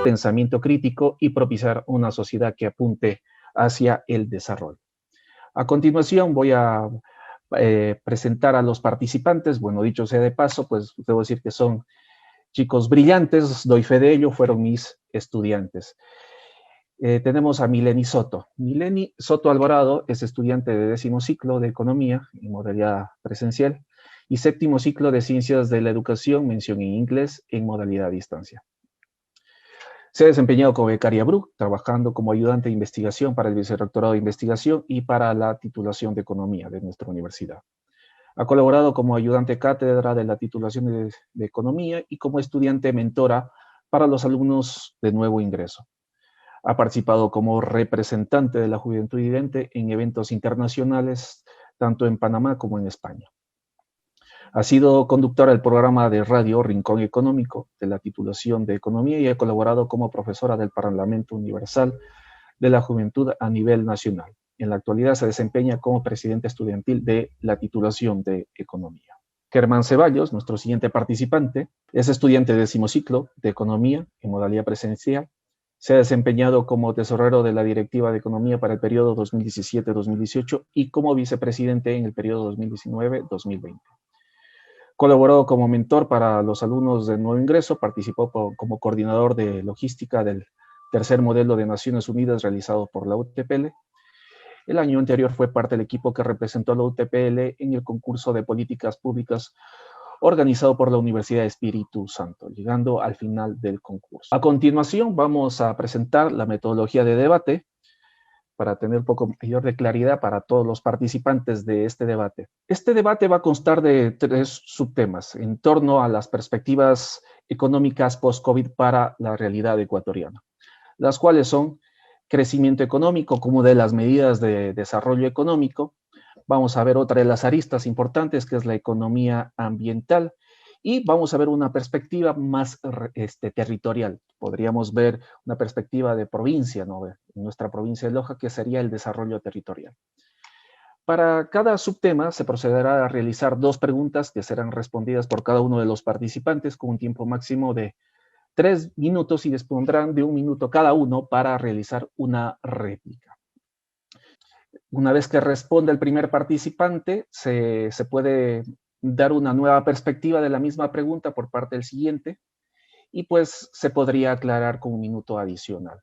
pensamiento crítico y propiciar una sociedad que apunte hacia el desarrollo. A continuación voy a presentar a los participantes. Bueno, dicho sea de paso, pues debo decir que son chicos brillantes, doy fe de ello, fueron mis estudiantes. Tenemos a Mileni Soto. Mileni Soto Alvarado es estudiante de 10º ciclo de Economía en modalidad presencial y 7º ciclo de Ciencias de la Educación, mención en inglés, en modalidad a distancia. Se ha desempeñado como becaria BRUC, trabajando como ayudante de investigación para el Vicerrectorado de Investigación y para la titulación de Economía de nuestra universidad. Ha colaborado como ayudante cátedra de la titulación de Economía y como estudiante mentora para los alumnos de nuevo ingreso. Ha participado como representante de la Juventud Vidente en eventos internacionales, tanto en Panamá como en España. Ha sido conductora del programa de radio Rincón Económico de la titulación de Economía y ha colaborado como profesora del Parlamento Universal de la Juventud a nivel nacional. En la actualidad se desempeña como presidente estudiantil de la titulación de Economía. Germán Ceballos, nuestro siguiente participante, es estudiante de 10º ciclo de Economía en modalidad presencial. Se ha desempeñado como tesorero de la Directiva de Economía para el periodo 2017-2018 y como vicepresidente en el periodo 2019-2020. Colaboró como mentor para los alumnos de nuevo ingreso, participó como coordinador de logística del tercer modelo de Naciones Unidas realizado por la UTPL. El año anterior fue parte del equipo que representó a la UTPL en el concurso de políticas públicas organizado por la Universidad de Espíritu Santo, llegando al final del concurso. A continuación vamos a presentar la metodología de debate para tener un poco mayor de claridad para todos los participantes de este debate. Este debate va a constar de 3 subtemas en torno a las perspectivas económicas post-COVID para la realidad ecuatoriana, las cuales son crecimiento económico como de las medidas de desarrollo económico. Vamos a ver otra de las aristas importantes, que es la economía ambiental, y vamos a ver una perspectiva más territorial. Podríamos ver una perspectiva de provincia, ¿no? En nuestra provincia de Loja, que sería el desarrollo territorial. Para cada subtema se procederá a realizar 2 preguntas que serán respondidas por cada uno de los participantes con un tiempo máximo de 3 minutos y dispondrán de 1 minuto cada uno para realizar una réplica. Una vez que responda el primer participante, se puede dar una nueva perspectiva de la misma pregunta por parte del siguiente y pues se podría aclarar con 1 minuto adicional.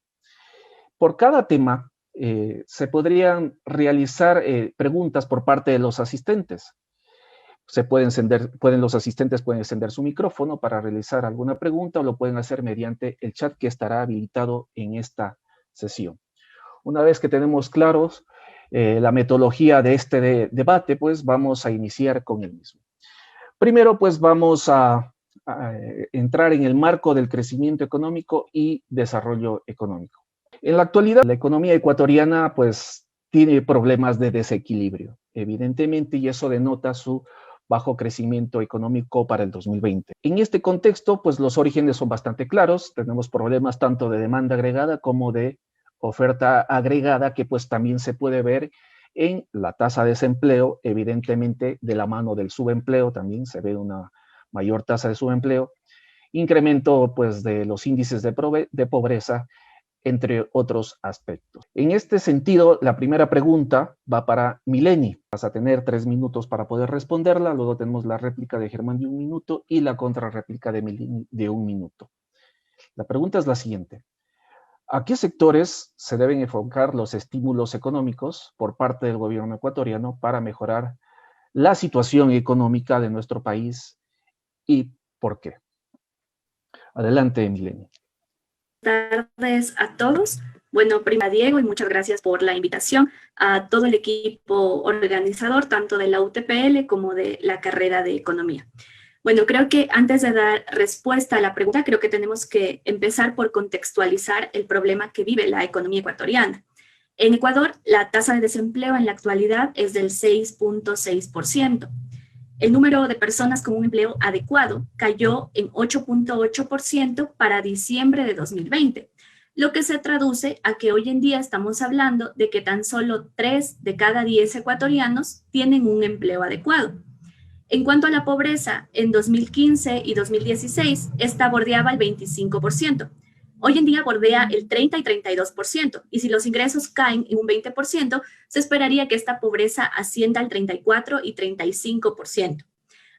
Por cada tema se podrían realizar preguntas por parte de los asistentes. Los asistentes pueden encender su micrófono para realizar alguna pregunta o lo pueden hacer mediante el chat que estará habilitado en esta sesión. Una vez que tenemos claros la metodología de este debate, pues vamos a iniciar con el mismo. Primero, pues vamos a entrar en el marco del crecimiento económico y desarrollo económico. En la actualidad, la economía ecuatoriana pues tiene problemas de desequilibrio, evidentemente, y eso denota su bajo crecimiento económico para el 2020. En este contexto, pues los orígenes son bastante claros. Tenemos problemas tanto de demanda agregada como de oferta agregada, que pues también se puede ver en la tasa de desempleo, evidentemente de la mano del subempleo también se ve una mayor tasa de subempleo, incremento pues de los índices de pobreza, entre otros aspectos. En este sentido, la primera pregunta va para Mileni. Vas a tener 3 minutos para poder responderla, luego tenemos la réplica de Germán de 1 minuto y la contrarréplica de Mileni de 1 minuto. La pregunta es la siguiente. ¿A qué sectores se deben enfocar los estímulos económicos por parte del gobierno ecuatoriano para mejorar la situación económica de nuestro país y por qué? Adelante, Mileni. Buenas tardes a todos. Bueno, primero Diego y muchas gracias por la invitación a todo el equipo organizador, tanto de la UTPL como de la carrera de Economía. Bueno, creo que antes de dar respuesta a la pregunta, creo que tenemos que empezar por contextualizar el problema que vive la economía ecuatoriana. En Ecuador, la tasa de desempleo en la actualidad es del 6.6%. El número de personas con un empleo adecuado cayó en 8.8% para diciembre de 2020, lo que se traduce a que hoy en día estamos hablando de que tan solo 3 de cada 10 ecuatorianos tienen un empleo adecuado. En cuanto a la pobreza, en 2015 y 2016, esta bordeaba el 25%. Hoy en día bordea el 30 y 32%, y si los ingresos caen en un 20%, se esperaría que esta pobreza ascienda al 34 y 35%.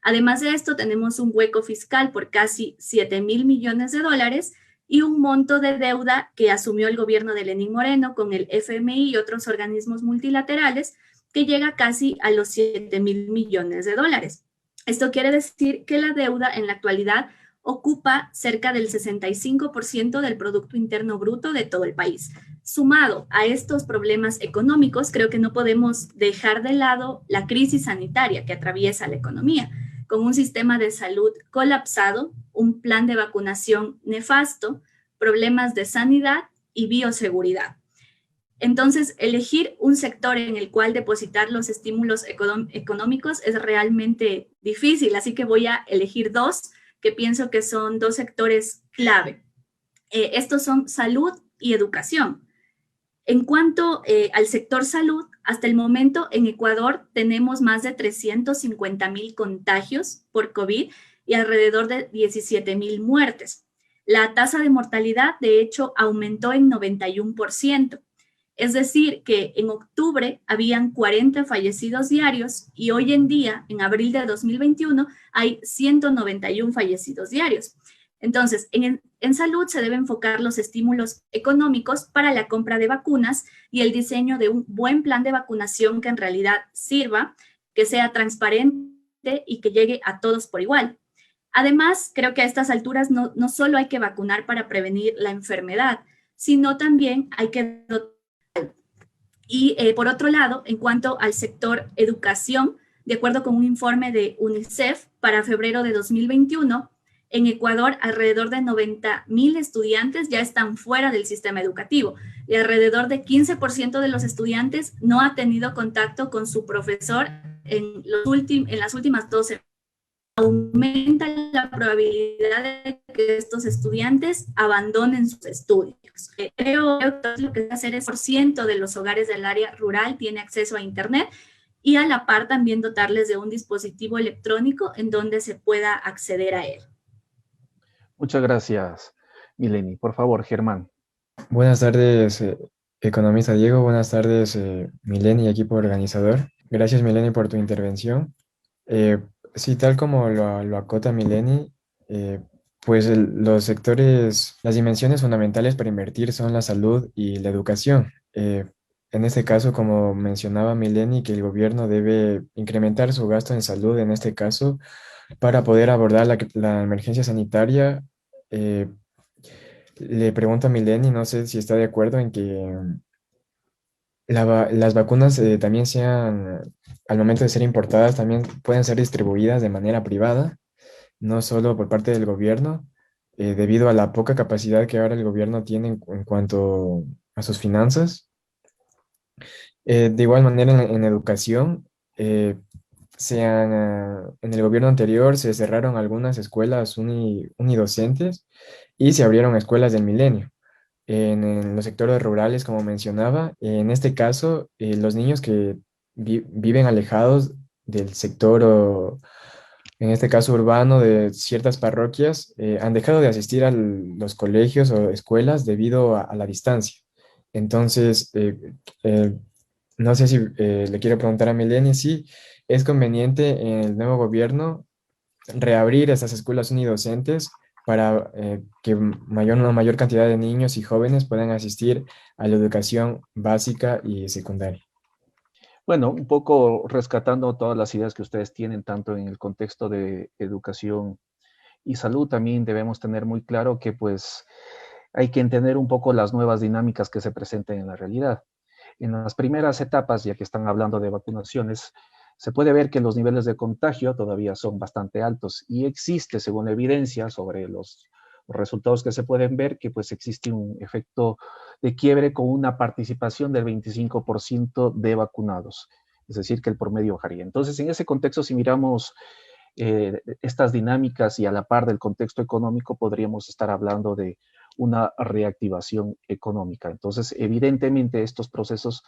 Además de esto, tenemos un hueco fiscal por casi 7,000 millones de dólares y un monto de deuda que asumió el gobierno de Lenín Moreno con el FMI y otros organismos multilaterales que llega casi a los 7,000 millones de dólares. Esto quiere decir que la deuda en la actualidad ocupa cerca del 65% del Producto Interno Bruto de todo el país. Sumado a estos problemas económicos, creo que no podemos dejar de lado la crisis sanitaria que atraviesa la economía, con un sistema de salud colapsado, un plan de vacunación nefasto, problemas de sanidad y bioseguridad. Entonces, elegir un sector en el cual depositar los estímulos económicos es realmente difícil, así que voy a elegir dos que pienso que son dos sectores clave. Estos son salud y educación. En cuanto al sector salud, hasta el momento en Ecuador tenemos más de 350,000 contagios por COVID y alrededor de 17,000 muertes. La tasa de mortalidad, de hecho, aumentó en 91%. Es decir, que en octubre habían 40 fallecidos diarios y hoy en día, en abril de 2021, hay 191 fallecidos diarios. Entonces, en salud se deben enfocar los estímulos económicos para la compra de vacunas y el diseño de un buen plan de vacunación que en realidad sirva, que sea transparente y que llegue a todos por igual. Además, creo que a estas alturas no solo hay que vacunar para prevenir la enfermedad, sino también hay que dotar. Y por otro lado, en cuanto al sector educación, de acuerdo con un informe de UNICEF para febrero de 2021, en Ecuador alrededor de 90,000 estudiantes ya están fuera del sistema educativo y alrededor de 15% de los estudiantes no ha tenido contacto con su profesor en las últimas 12 semanas. Aumenta la probabilidad de que estos estudiantes abandonen sus estudios. Creo que lo que hay que hacer es 1% de los hogares del área rural tiene acceso a Internet y a la par también dotarles de un dispositivo electrónico en donde se pueda acceder a él. Muchas gracias, Mileni. Por favor, Germán. Buenas tardes, economista Diego. Buenas tardes, Mileni y equipo organizador. Gracias, Mileni, por tu intervención. Sí, tal como lo acota Mileni, pues los sectores, las dimensiones fundamentales para invertir son la salud y la educación. En este caso, como mencionaba Mileni, que el gobierno debe incrementar su gasto en salud, en este caso, para poder abordar la emergencia sanitaria. Le pregunto a Mileni, no sé si está de acuerdo en que las vacunas también sean, al momento de ser importadas, también pueden ser distribuidas de manera privada, no solo por parte del gobierno, debido a la poca capacidad que ahora el gobierno tiene en cuanto a sus finanzas. De igual manera, en educación, en el gobierno anterior se cerraron algunas escuelas unidocentes y se abrieron escuelas del milenio. En los sectores rurales, como mencionaba, en este caso, los niños que viven alejados del sector, o en este caso urbano, de ciertas parroquias, han dejado de asistir a los colegios o escuelas debido a la distancia. Entonces, no sé si le quiero preguntar a Mileni si es conveniente en el nuevo gobierno reabrir estas escuelas unidocentes para que una mayor cantidad de niños y jóvenes puedan asistir a la educación básica y secundaria. Bueno, un poco rescatando todas las ideas que ustedes tienen, tanto en el contexto de educación y salud, también debemos tener muy claro que pues hay que entender un poco las nuevas dinámicas que se presentan en la realidad. En las primeras etapas, ya que están hablando de vacunaciones, se puede ver que los niveles de contagio todavía son bastante altos y existe, según la evidencia sobre los resultados que se pueden ver, que pues existe un efecto de quiebre con una participación del 25% de vacunados, es decir, que el promedio bajaría. Entonces, en ese contexto, si miramos estas dinámicas y a la par del contexto económico, podríamos estar hablando de una reactivación económica. Entonces, evidentemente, estos procesos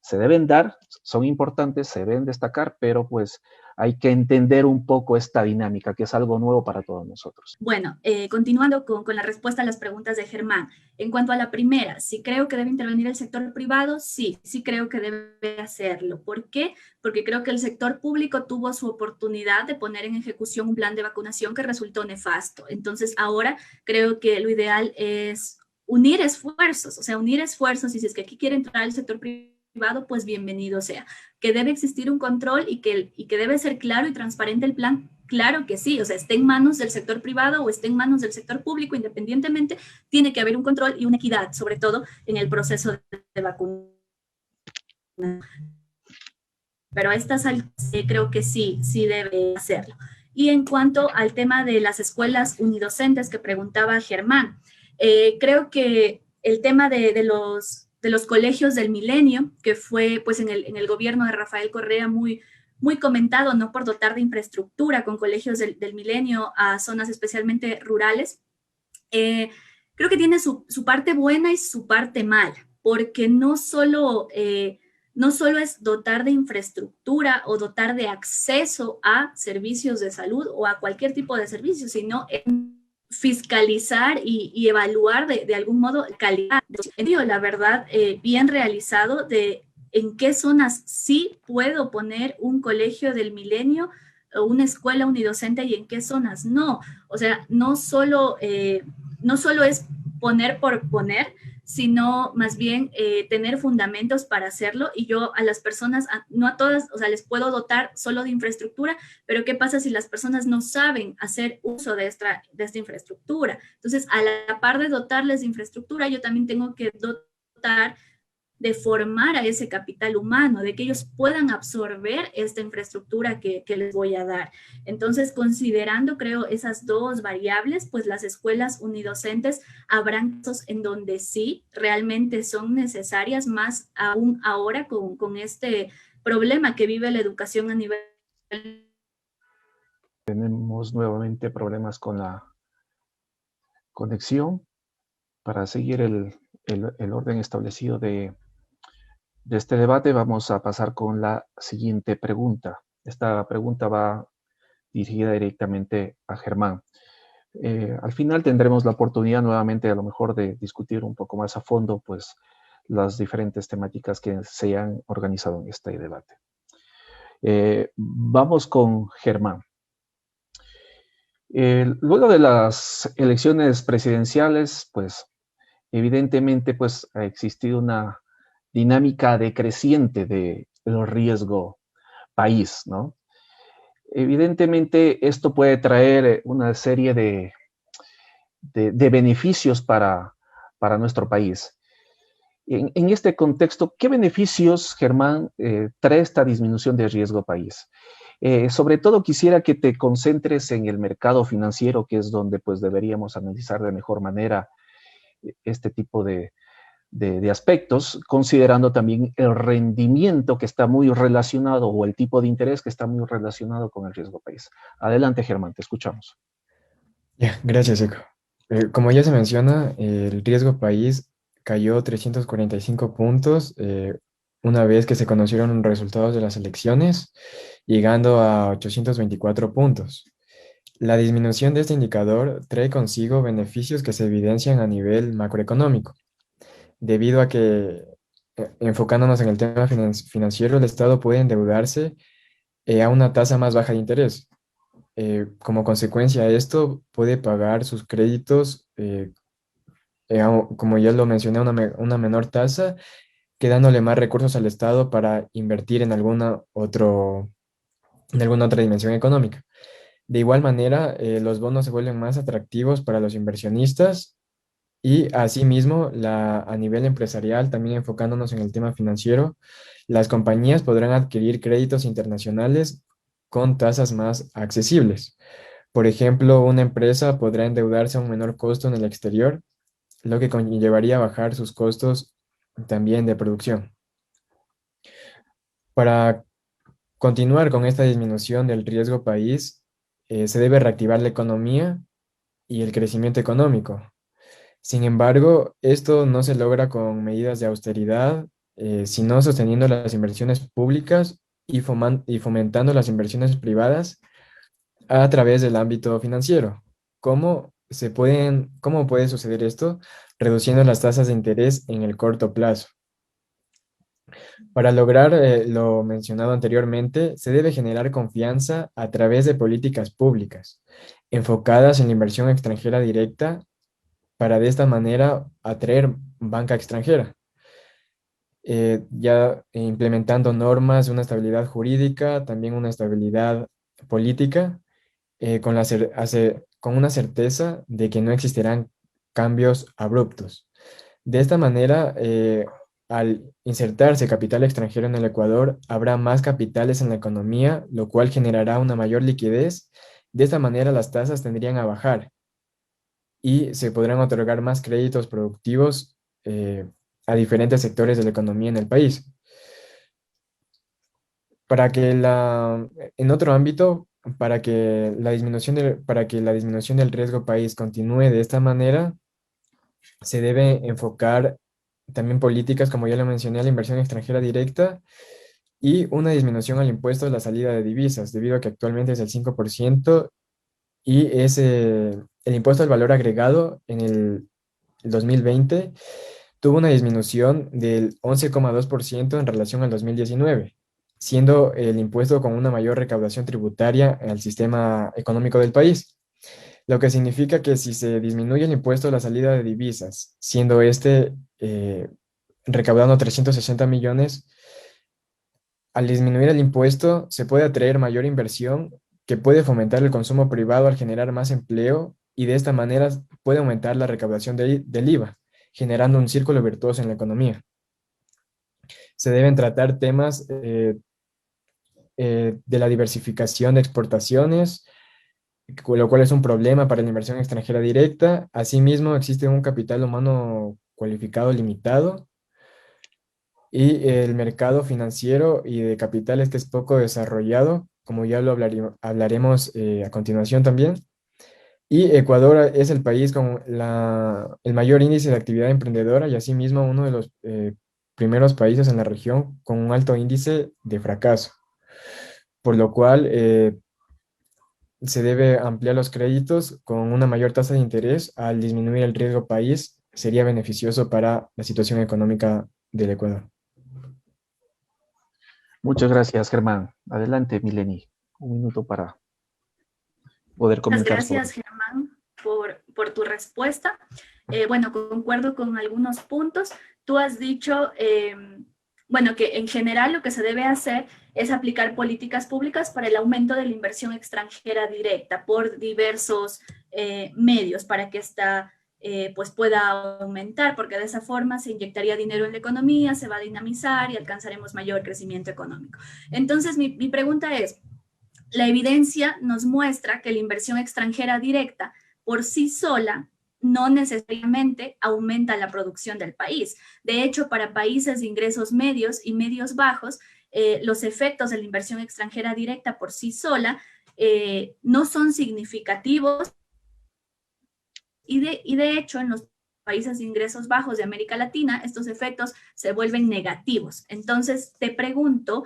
se deben dar, son importantes, se deben destacar, pero pues hay que entender un poco esta dinámica, que es algo nuevo para todos nosotros. Bueno, continuando con la respuesta a las preguntas de Germán. En cuanto a la primera, si creo que debe intervenir el sector privado, sí creo que debe hacerlo. ¿Por qué? Porque creo que el sector público tuvo su oportunidad de poner en ejecución un plan de vacunación que resultó nefasto. Entonces, ahora creo que lo ideal es unir esfuerzos, y si es que aquí quiere entrar el sector privado, pues bienvenido sea. Que debe existir un control y que debe ser claro y transparente el plan, claro que sí, o sea, esté en manos del sector privado o esté en manos del sector público, independientemente, tiene que haber un control y una equidad, sobre todo en el proceso de vacunación. Pero a estas alturas creo que sí debe hacerlo. Y en cuanto al tema de las escuelas unidocentes que preguntaba Germán, creo que el tema de los colegios del milenio, que fue pues en el gobierno de Rafael Correa muy comentado, ¿no? Por dotar de infraestructura con colegios del milenio a zonas especialmente rurales, creo que tiene su parte buena y su parte mala, porque no solo es dotar de infraestructura o dotar de acceso a servicios de salud o a cualquier tipo de servicio, sino fiscalizar y evaluar de algún modo calidad. La verdad, bien realizado de en qué zonas sí puedo poner un colegio del milenio o una escuela unidocente y en qué zonas no. O sea, no solo es poner por poner, sino más bien tener fundamentos para hacerlo. Y yo a las personas, no a todas, o sea, les puedo dotar solo de infraestructura, pero ¿qué pasa si las personas no saben hacer uso de esta infraestructura? Entonces, a la par de dotarles de infraestructura, yo también tengo que dotar de formar a ese capital humano, de que ellos puedan absorber esta infraestructura que les voy a dar. Entonces, considerando, creo, esas dos variables, pues las escuelas unidocentes habrán casos en donde sí, realmente son necesarias, más aún ahora con este problema que vive la educación a nivel. Tenemos nuevamente problemas con la conexión. Para seguir el orden establecido de este debate, vamos a pasar con la siguiente pregunta. Esta pregunta va dirigida directamente a Germán. Al final tendremos la oportunidad nuevamente a lo mejor de discutir un poco más a fondo pues las diferentes temáticas que se han organizado en este debate. Vamos con Germán. Luego de las elecciones presidenciales, pues evidentemente pues ha existido una dinámica decreciente del riesgo país, ¿no? Evidentemente esto puede traer una serie de beneficios para nuestro país. En este contexto, ¿qué beneficios, Germán, trae esta disminución de riesgo país? Sobre todo quisiera que te concentres en el mercado financiero, que es donde pues deberíamos analizar de mejor manera este tipo de aspectos, considerando también el rendimiento que está muy relacionado o el tipo de interés que está muy relacionado con el riesgo país. Adelante, Germán, te escuchamos. Gracias, Eco. Como ya se menciona, el riesgo país cayó 345 puntos una vez que se conocieron los resultados de las elecciones, llegando a 824 puntos. La disminución de este indicador trae consigo beneficios que se evidencian a nivel macroeconómico, debido a que, enfocándonos en el tema financiero, el Estado puede endeudarse a una tasa más baja de interés. Como consecuencia de esto, puede pagar sus créditos, como ya lo mencioné, una menor tasa, quedándole más recursos al Estado para invertir en alguna otra dimensión económica. De igual manera, los bonos se vuelven más atractivos para los inversionistas y asimismo, a nivel empresarial, también enfocándonos en el tema financiero, las compañías podrán adquirir créditos internacionales con tasas más accesibles. Por ejemplo, una empresa podrá endeudarse a un menor costo en el exterior, lo que conllevaría a bajar sus costos también de producción. Para continuar con esta disminución del riesgo país, se debe reactivar la economía y el crecimiento económico. Sin embargo, esto no se logra con medidas de austeridad sino sosteniendo las inversiones públicas y fomentando las inversiones privadas a través del ámbito financiero. ¿Cómo puede suceder esto? Reduciendo las tasas de interés en el corto plazo. Para lograr lo mencionado anteriormente, se debe generar confianza a través de políticas públicas enfocadas en la inversión extranjera directa para de esta manera atraer banca extranjera, ya implementando normas de una estabilidad jurídica, también una estabilidad política, con una certeza de que no existirán cambios abruptos. De esta manera, al insertarse capital extranjero en el Ecuador, habrá más capitales en la economía, lo cual generará una mayor liquidez. De esta manera, las tasas tendrían a bajar y se podrán otorgar más créditos productivos a diferentes sectores de la economía en el país. Para que en otro ámbito, para que la disminución del riesgo país continúe de esta manera, se debe enfocar también políticas, como ya lo mencioné, a la inversión extranjera directa y una disminución al impuesto de la salida de divisas, debido a que actualmente es el 5% y el impuesto al valor agregado en el 2020 tuvo una disminución del 11,2% en relación al 2019, siendo el impuesto con una mayor recaudación tributaria al sistema económico del país. Lo que significa que si se disminuye el impuesto a la salida de divisas, siendo recaudando 360 millones, al disminuir el impuesto se puede atraer mayor inversión que puede fomentar el consumo privado al generar más empleo y de esta manera puede aumentar la recaudación del IVA, generando un círculo virtuoso en la economía. Se deben tratar temas de la diversificación de exportaciones, lo cual es un problema para la inversión extranjera directa. Asimismo, existe un capital humano cualificado limitado y el mercado financiero y de capitales que es poco desarrollado, como ya lo hablaremos a continuación también. Y Ecuador es el país con el mayor índice de actividad emprendedora y asimismo uno de los primeros países en la región con un alto índice de fracaso, por lo cual se debe ampliar los créditos con una mayor tasa de interés al disminuir el riesgo país, sería beneficioso para la situación económica del Ecuador. Muchas gracias, Germán. Adelante, Mileni. Un minuto para poder Muchas comentar gracias, sobre. Germán, por tu respuesta. Bueno, concuerdo con algunos puntos. Tú has dicho, bueno, que en general lo que se debe hacer es aplicar políticas públicas para el aumento de la inversión extranjera directa por diversos medios para que esta pues pueda aumentar, porque de esa forma se inyectaría dinero en la economía, se va a dinamizar y alcanzaremos mayor crecimiento económico. Entonces, mi pregunta es, la evidencia nos muestra que la inversión extranjera directa por sí sola no necesariamente aumenta la producción del país. De hecho, para países de ingresos medios y medios bajos, los efectos de la inversión extranjera directa por sí sola no son significativos y de hecho en los países de ingresos bajos de América Latina estos efectos se vuelven negativos. Entonces, te pregunto,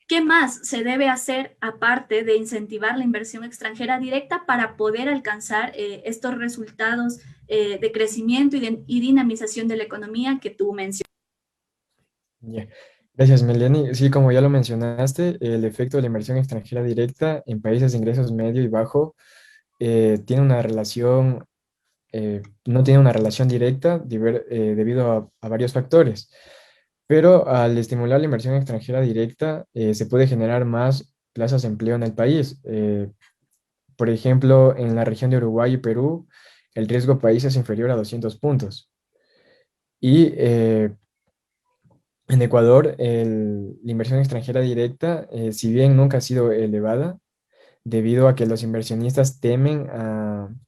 ¿qué más se debe hacer aparte de incentivar la inversión extranjera directa para poder alcanzar estos resultados de crecimiento y dinamización de la economía que tú mencionas? Yeah. Gracias, Melanie. Sí, como ya lo mencionaste, el efecto de la inversión extranjera directa en países de ingresos medio y bajo tiene una relación, no tiene una relación directa debido a varios factores. Pero al estimular la inversión extranjera directa, se puede generar más plazas de empleo en el país. Por ejemplo, en la región de Uruguay y Perú, el riesgo país es inferior a 200 puntos. Y en Ecuador, la inversión extranjera directa, si bien nunca ha sido elevada, debido a que los inversionistas temen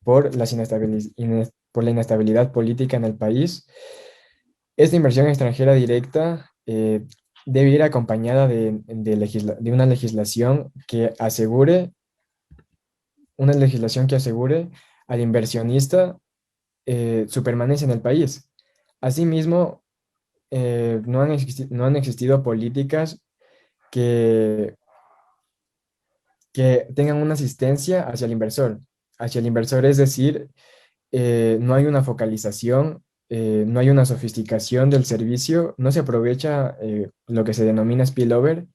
por la inestabilidad política en el país, esta inversión extranjera directa debe ir acompañada de una legislación que asegure al inversionista su permanencia en el país. Asimismo, no han existido políticas que, que tengan una asistencia hacia el inversor, es decir, no hay una focalización, no hay una sofisticación del servicio, no se aprovecha lo que se denomina spillover,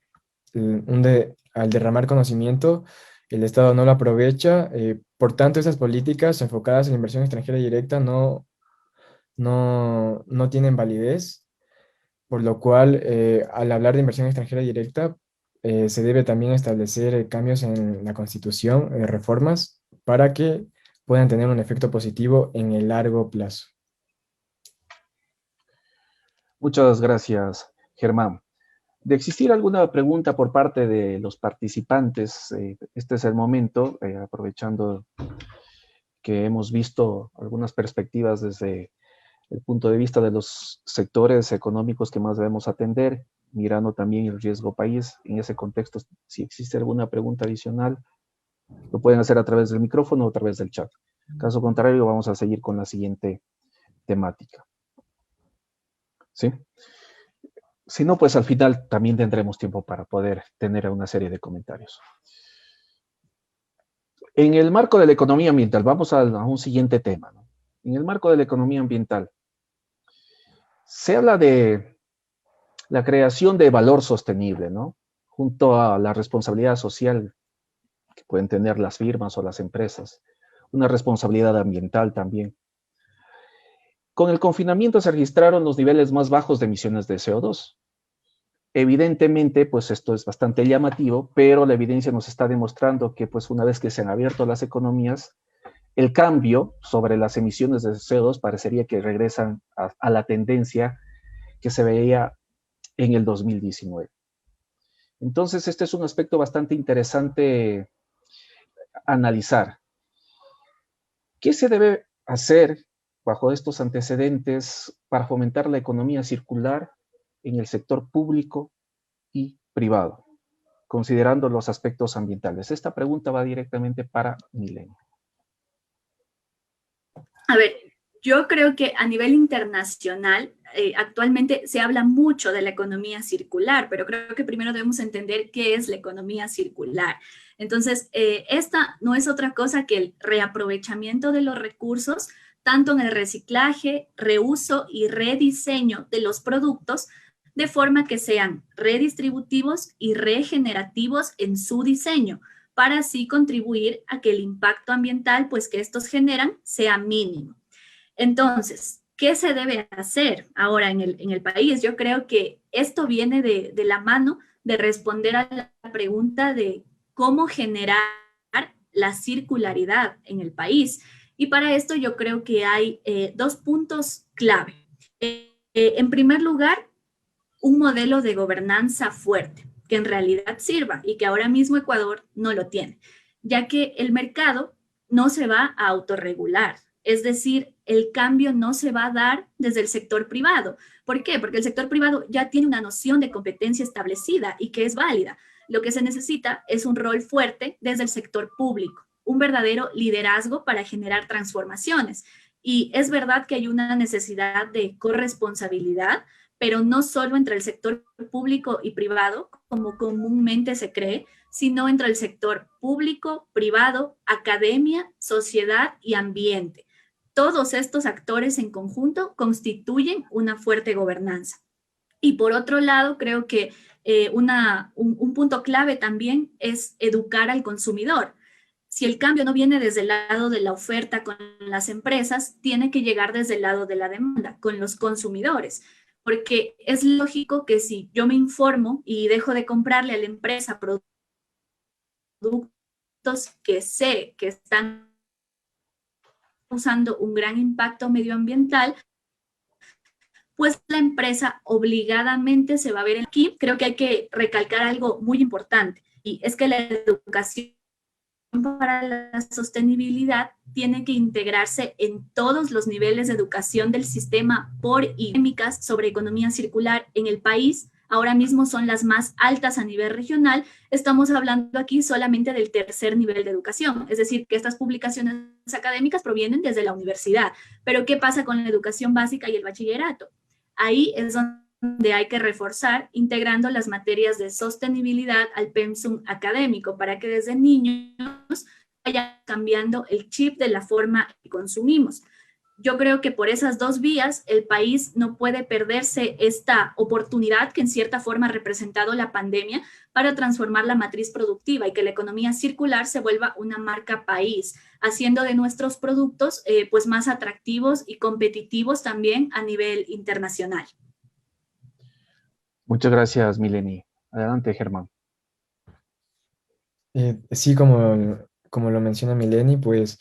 al derramar conocimiento, el Estado no lo aprovecha, por tanto esas políticas enfocadas en la inversión extranjera directa no tienen validez, por lo cual al hablar de inversión extranjera directa se debe también establecer cambios en la Constitución, reformas, para que puedan tener un efecto positivo en el largo plazo. Muchas gracias, Germán. De existir alguna pregunta por parte de los participantes, este es el momento, aprovechando que hemos visto algunas perspectivas desde el punto de vista de los sectores económicos que más debemos atender, mirando también el riesgo país. En ese contexto, si existe alguna pregunta adicional, lo pueden hacer a través del micrófono o a través del chat. Caso contrario, vamos a seguir con la siguiente temática. ¿Sí? Si no, pues al final también tendremos tiempo para poder tener una serie de comentarios. En el marco de la economía ambiental, vamos a un siguiente tema, ¿no? En el marco de la economía ambiental, se habla de la creación de valor sostenible, ¿no? Junto a la responsabilidad social que pueden tener las firmas o las empresas, una responsabilidad ambiental también. Con el confinamiento se registraron los niveles más bajos de emisiones de CO2. Evidentemente, pues esto es bastante llamativo, pero la evidencia nos está demostrando que pues una vez que se han abierto las economías, el cambio sobre las emisiones de CO2 parecería que regresan a la tendencia que se veía en el 2019. Entonces, este es un aspecto bastante interesante analizar. ¿Qué se debe hacer bajo estos antecedentes para fomentar la economía circular en el sector público y privado, considerando los aspectos ambientales? Esta pregunta va directamente para Milena. A ver, yo creo que a nivel internacional actualmente se habla mucho de la economía circular, pero creo que primero debemos entender qué es la economía circular. Entonces, esta no es otra cosa que el reaprovechamiento de los recursos, tanto en el reciclaje, reuso y rediseño de los productos, de forma que sean redistributivos y regenerativos en su diseño, para así contribuir a que el impacto ambiental pues, que estos generan sea mínimo. Entonces, ¿qué se debe hacer ahora en el país? Yo creo que esto viene de la mano de responder a la pregunta de cómo generar la circularidad en el país. Y para esto yo creo que hay dos puntos clave. En primer lugar, un modelo de gobernanza fuerte, que en realidad sirva y que ahora mismo Ecuador no lo tiene, ya que el mercado no se va a autorregular. Es decir, el cambio no se va a dar desde el sector privado. ¿Por qué? Porque el sector privado ya tiene una noción de competencia establecida y que es válida. Lo que se necesita es un rol fuerte desde el sector público, un verdadero liderazgo para generar transformaciones. Y es verdad que hay una necesidad de corresponsabilidad, pero no solo entre el sector público y privado, como comúnmente se cree, sino entre el sector público, privado, academia, sociedad y ambiente. Todos estos actores en conjunto constituyen una fuerte gobernanza. Y por otro lado, creo que un punto clave también es educar al consumidor. Si el cambio no viene desde el lado de la oferta con las empresas, tiene que llegar desde el lado de la demanda, con los consumidores. Porque es lógico que si yo me informo y dejo de comprarle a la empresa productos que sé que están causando un gran impacto medioambiental, pues la empresa obligadamente se va a ver aquí. Creo que hay que recalcar algo muy importante, y es que la educación para la sostenibilidad tiene que integrarse en todos los niveles de educación del sistema por académicas sobre economía circular en el país. Ahora mismo son las más altas a nivel regional. Estamos hablando aquí solamente del tercer nivel de educación, es decir, que estas publicaciones académicas provienen desde la universidad. Pero ¿qué pasa con la educación básica y el bachillerato? Ahí es donde donde hay que reforzar, integrando las materias de sostenibilidad al pensum académico para que desde niños vaya cambiando el chip de la forma que consumimos. Yo creo que por esas dos vías el país no puede perderse esta oportunidad que en cierta forma ha representado la pandemia para transformar la matriz productiva y que la economía circular se vuelva una marca país, haciendo de nuestros productos pues más atractivos y competitivos también a nivel internacional. Muchas gracias, Mileni. Adelante, Germán. Sí, como lo menciona Mileni, pues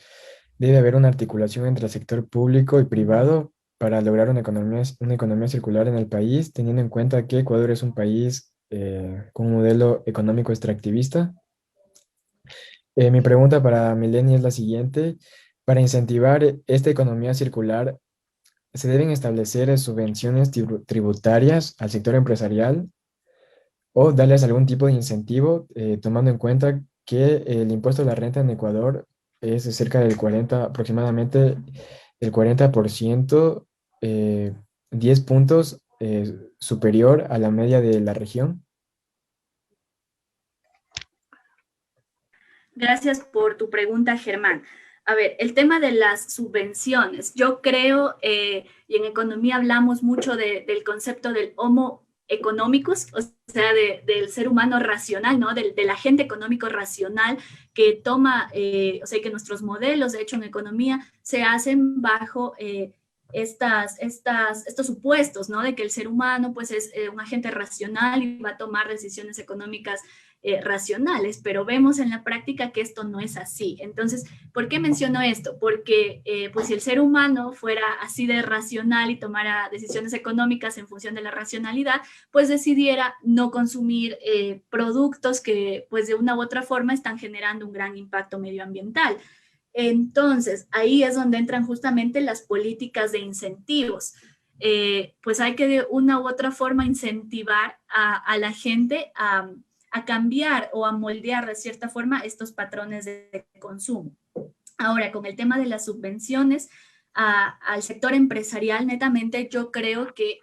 debe haber una articulación entre el sector público y privado para lograr una economía circular en el país, teniendo en cuenta que Ecuador es un país con un modelo económico extractivista. Mi pregunta para Mileni es la siguiente. Para incentivar esta economía circular, ¿se deben establecer subvenciones tributarias al sector empresarial o darles algún tipo de incentivo, tomando en cuenta que el impuesto a la renta en Ecuador es de cerca del 40, aproximadamente el 40%, 10 puntos superior a la media de la región? Gracias por tu pregunta, Germán. A ver, el tema de las subvenciones. Yo creo, y en economía hablamos mucho del concepto del homo económicos, o sea, del ser humano racional, ¿no? Del agente económico racional que toma, o sea, que nuestros modelos, de hecho, en economía se hacen bajo estos supuestos, ¿no? De que el ser humano, pues, es un agente racional y va a tomar decisiones económicas racionales, pero vemos en la práctica que esto no es así. Entonces, ¿por qué menciono esto? Porque pues si el ser humano fuera así de racional y tomara decisiones económicas en función de la racionalidad, pues decidiera no consumir productos que pues de una u otra forma están generando un gran impacto medioambiental. Entonces, ahí es donde entran justamente las políticas de incentivos. Pues hay que de una u otra forma incentivar a la gente a cambiar o a moldear de cierta forma estos patrones de consumo. Ahora, con el tema de las subvenciones al sector empresarial, netamente yo creo que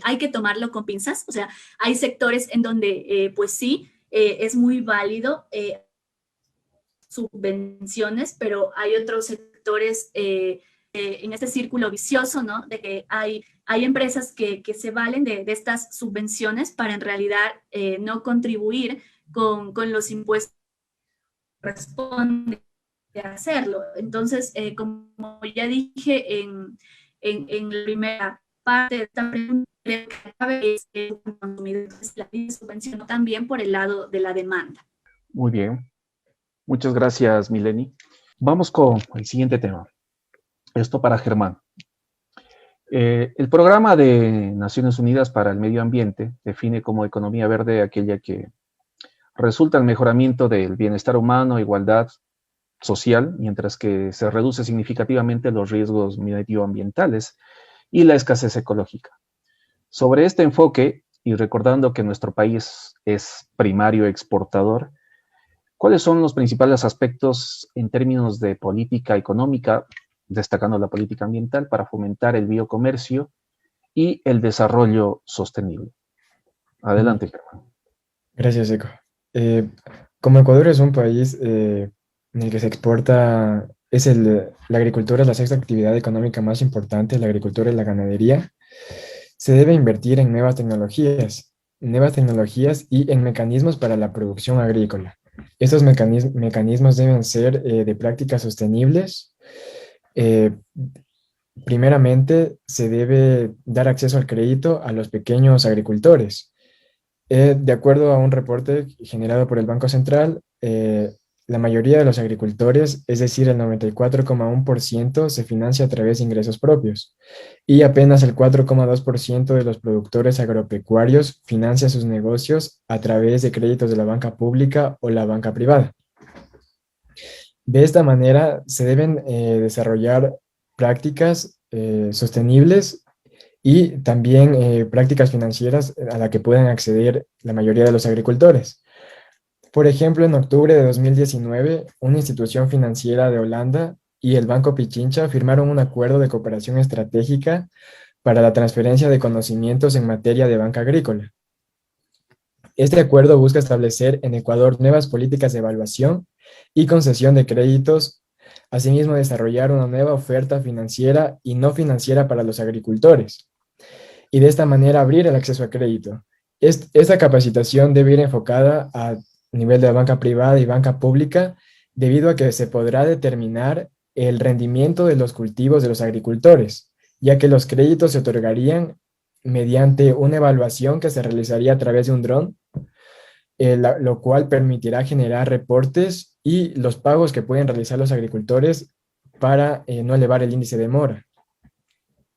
hay que tomarlo con pinzas. O sea, hay sectores en donde pues sí, es muy válido subvenciones, pero hay otros sectores en este círculo vicioso, ¿no? De que hay empresas que se valen de estas subvenciones para en realidad no contribuir con los impuestos que corresponde hacerlo. Entonces, como ya dije en la primera parte de esta pregunta, creo que la clave es el consumidor, la subvención también por el lado de la demanda. Muy bien. Muchas gracias, Mileni. Vamos con el siguiente tema. Esto para Germán. El programa de Naciones Unidas para el Medio Ambiente define como economía verde aquella que resulta el mejoramiento del bienestar humano, igualdad social, mientras que se reduce significativamente los riesgos medioambientales y la escasez ecológica. Sobre este enfoque, y recordando que nuestro país es primario exportador, ¿cuáles son los principales aspectos en términos de política económica, destacando la política ambiental, para fomentar el biocomercio y el desarrollo sostenible? Adelante, Germán. Gracias, Eco. Como Ecuador es un país en el que se exporta, la agricultura es la sexta actividad económica más importante, la agricultura y la ganadería, se debe invertir en nuevas tecnologías y en mecanismos para la producción agrícola. Estos mecanismos deben ser de prácticas sostenibles. Primeramente, se debe dar acceso al crédito a los pequeños agricultores. De acuerdo a un reporte generado por el Banco Central, la mayoría de los agricultores, es decir, el 94,1%, se financia a través de ingresos propios y apenas el 4,2% de los productores agropecuarios financia sus negocios a través de créditos de la banca pública o la banca privada. De esta manera, se deben desarrollar prácticas sostenibles y también prácticas financieras a las que puedan acceder la mayoría de los agricultores. Por ejemplo, en octubre de 2019, una institución financiera de Holanda y el Banco Pichincha firmaron un acuerdo de cooperación estratégica para la transferencia de conocimientos en materia de banca agrícola. Este acuerdo busca establecer en Ecuador nuevas políticas de evaluación y concesión de créditos, asimismo desarrollar una nueva oferta financiera y no financiera para los agricultores, y de esta manera abrir el acceso a crédito. Esta capacitación debe ir enfocada a nivel de banca privada y banca pública, debido a que se podrá determinar el rendimiento de los cultivos de los agricultores, ya que los créditos se otorgarían mediante una evaluación que se realizaría a través de un dron, lo cual permitirá generar reportes y los pagos que pueden realizar los agricultores para no elevar el índice de mora.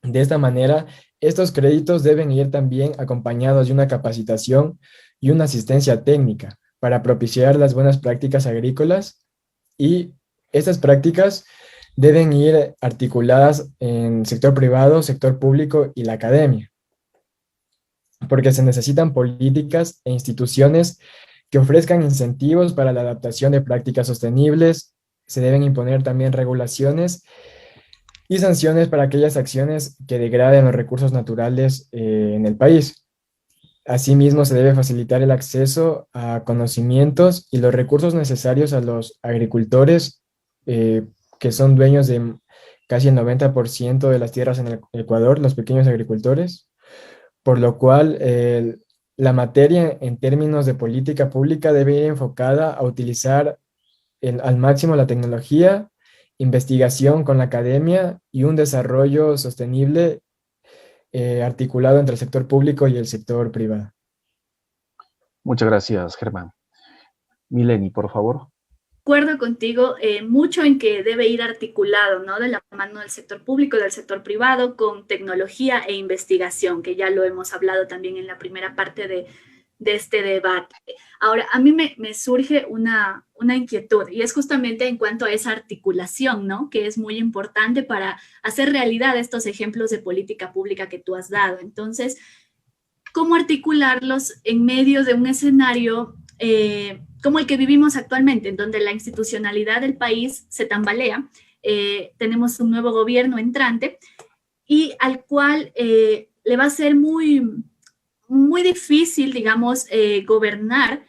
De esta manera, estos créditos deben ir también acompañados de una capacitación y una asistencia técnica para propiciar las buenas prácticas agrícolas, y estas prácticas deben ir articuladas en sector privado, sector público y la academia, porque se necesitan políticas e instituciones que ofrezcan incentivos para la adaptación de prácticas sostenibles. Se deben imponer también regulaciones y sanciones para aquellas acciones que degraden los recursos naturales en el país. Asimismo, se debe facilitar el acceso a conocimientos y los recursos necesarios a los agricultores, que son dueños de casi el 90% de las tierras en el Ecuador, los pequeños agricultores, por lo cual la materia en términos de política pública debe ir enfocada a utilizar al máximo la tecnología, investigación con la academia y un desarrollo sostenible articulado entre el sector público y el sector privado. Muchas gracias, Germán. Mileni, por favor. Acuerdo contigo mucho en que debe ir articulado, ¿no? De la mano del sector público y del sector privado con tecnología e investigación, que ya lo hemos hablado también en la primera parte de este debate. Ahora, a mí me surge una inquietud, y es justamente en cuanto a esa articulación, ¿no? Que es muy importante para hacer realidad estos ejemplos de política pública que tú has dado. Entonces, ¿cómo articularlos en medio de un escenario como el que vivimos actualmente, en donde la institucionalidad del país se tambalea? Tenemos un nuevo gobierno entrante y al cual le va a ser muy difícil, digamos, gobernar,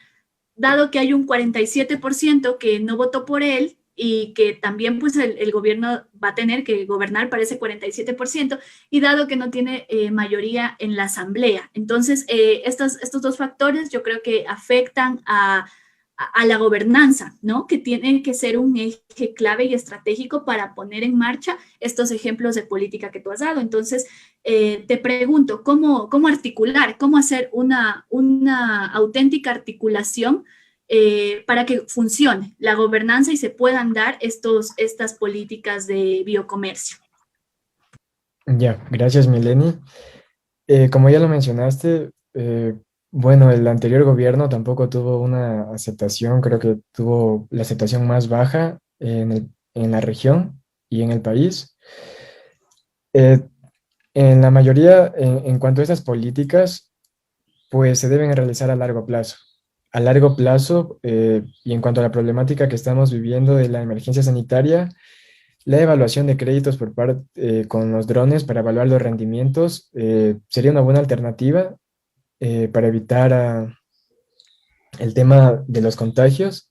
dado que hay un 47% que no votó por él, y que también pues el gobierno va a tener que gobernar para ese 47%, y dado que no tiene mayoría en la asamblea. Entonces, estos dos factores yo creo que afectan a la gobernanza, ¿no? Que tiene que ser un eje clave y estratégico para poner en marcha estos ejemplos de política que tú has dado. Entonces, te pregunto, ¿cómo articular, cómo hacer una auténtica articulación para que funcione la gobernanza y se puedan dar estas políticas de biocomercio? Ya, gracias, Mileni. Como ya lo mencionaste, bueno, el anterior gobierno tampoco tuvo una aceptación, creo que tuvo la aceptación más baja en la región y en el país. En la mayoría, en cuanto a estas políticas, pues se deben realizar a largo plazo. A largo plazo, y en cuanto a la problemática que estamos viviendo de la emergencia sanitaria, la evaluación de créditos por parte con los drones para evaluar los rendimientos sería una buena alternativa para evitar el tema de los contagios.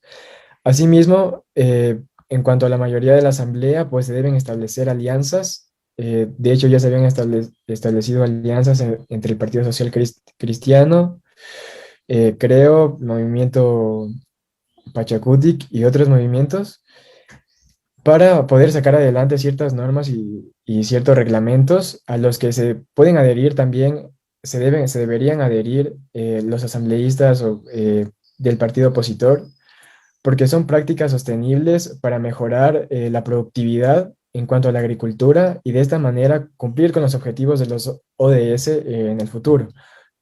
Asimismo, en cuanto a la mayoría de la asamblea, pues se deben establecer alianzas. De hecho, ya se habían establecido alianzas entre el Partido Social Cristiano, creo, Movimiento Pachacutic y otros movimientos, para poder sacar adelante ciertas normas y ciertos reglamentos a los que se pueden adherir también. Se deberían adherir los asambleístas del partido opositor, porque son prácticas sostenibles para mejorar la productividad en cuanto a la agricultura, y de esta manera cumplir con los objetivos de los ODS en el futuro.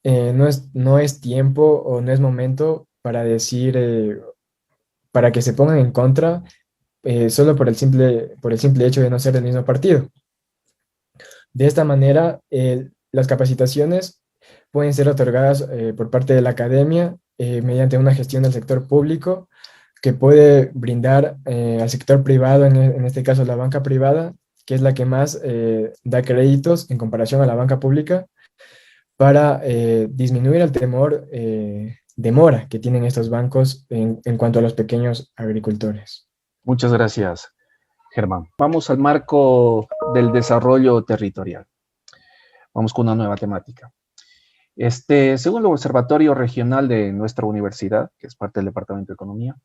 No es tiempo o no es momento para decir, para que se pongan en contra solo por el simple hecho de no ser del mismo partido. De esta manera, las capacitaciones pueden ser otorgadas por parte de la academia mediante una gestión del sector público, que puede brindar al sector privado, en este caso la banca privada, que es la que más da créditos en comparación a la banca pública para disminuir el temor de mora que tienen estos bancos en cuanto a los pequeños agricultores. Muchas gracias, Germán. Vamos al marco del desarrollo territorial. Vamos con una nueva temática. Según el Observatorio Regional de nuestra universidad, que es parte del Departamento de Economía,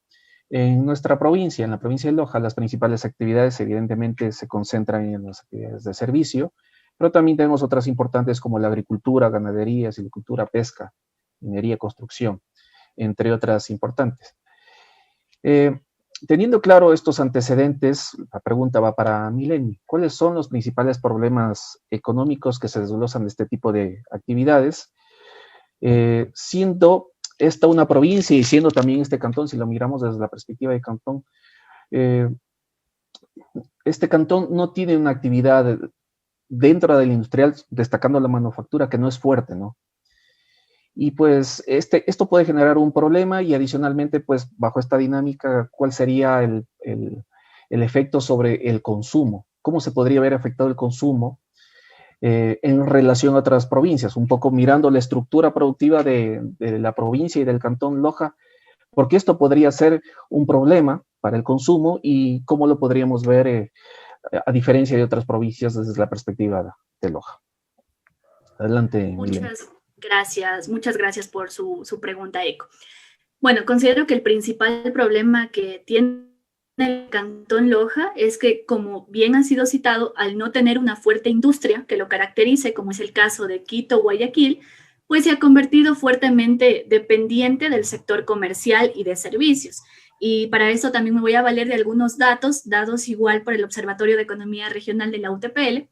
en nuestra provincia, en la provincia de Loja, las principales actividades evidentemente se concentran en las actividades de servicio, pero también tenemos otras importantes como la agricultura, ganadería, silvicultura, pesca, minería, construcción, entre otras importantes. Teniendo claro estos antecedentes, la pregunta va para Mileni. ¿Cuáles son los principales problemas económicos que se desglosan de este tipo de actividades? Siendo esta una provincia y siendo también este cantón, si lo miramos desde la perspectiva de cantón, este cantón no tiene una actividad dentro del industrial, destacando la manufactura, que no es fuerte, ¿no? Y pues esto puede generar un problema y adicionalmente, pues bajo esta dinámica, ¿cuál sería el efecto sobre el consumo? ¿Cómo se podría haber afectado el consumo en relación a otras provincias? Un poco mirando la estructura productiva de la provincia y del cantón Loja, porque esto podría ser un problema para el consumo y cómo lo podríamos ver a diferencia de otras provincias desde la perspectiva de Loja. Adelante, Milena. Muchas gracias por su pregunta, Eco. Bueno, considero que el principal problema que tiene el Cantón Loja es que, como bien ha sido citado, al no tener una fuerte industria que lo caracterice, como es el caso de Quito o Guayaquil, pues se ha convertido fuertemente dependiente del sector comercial y de servicios. Y para eso también me voy a valer de algunos datos, dados igual por el Observatorio de Economía Regional de la UTPL,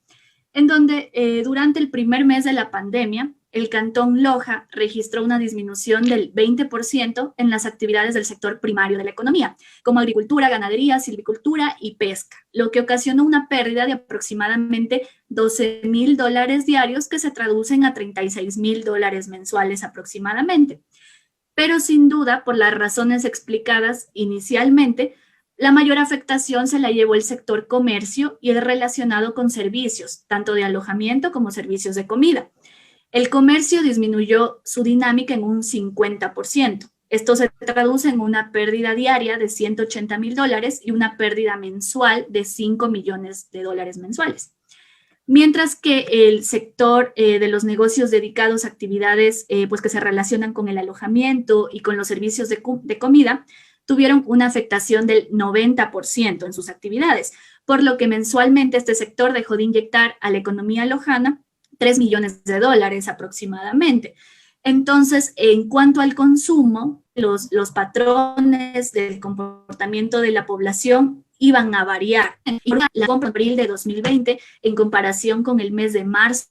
en donde durante el primer mes de la pandemia, el Cantón Loja registró una disminución del 20% en las actividades del sector primario de la economía, como agricultura, ganadería, silvicultura y pesca, lo que ocasionó una pérdida de aproximadamente $12,000 diarios, que se traducen a $36,000 mensuales aproximadamente. Pero sin duda, por las razones explicadas inicialmente, la mayor afectación se la llevó el sector comercio y el relacionado con servicios, tanto de alojamiento como servicios de comida. El comercio disminuyó su dinámica en un 50%. Esto se traduce en una pérdida diaria de $180,000 y una pérdida mensual de $5 millones mensuales. Mientras que el sector de los negocios dedicados a actividades pues que se relacionan con el alojamiento y con los servicios de comida tuvieron una afectación del 90% en sus actividades, por lo que mensualmente este sector dejó de inyectar a la economía lojana $3 millones aproximadamente. Entonces, en cuanto al consumo, los patrones del comportamiento de la población iban a variar. La compra en abril de 2020 en comparación con el mes de marzo,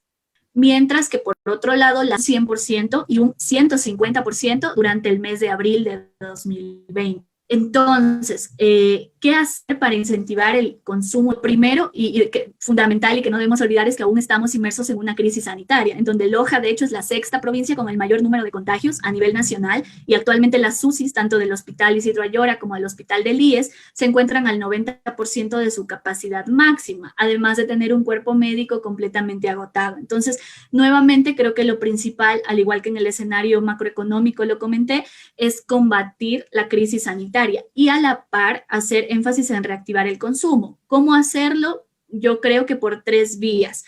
mientras que por otro lado la 100% y un 150% durante el mes de abril de 2020. Entonces, ¿qué hacer para incentivar el consumo? Primero, y fundamental y que no debemos olvidar, es que aún estamos inmersos en una crisis sanitaria, en donde Loja, de hecho, es la sexta provincia con el mayor número de contagios a nivel nacional, y actualmente las UCIs, tanto del Hospital Isidro Ayora como del Hospital del IES, se encuentran al 90% de su capacidad máxima, además de tener un cuerpo médico completamente agotado. Entonces, nuevamente, creo que lo principal, al igual que en el escenario macroeconómico lo comenté, es combatir la crisis sanitaria y a la par hacer énfasis en reactivar el consumo. ¿Cómo hacerlo? Yo creo que por 3 vías.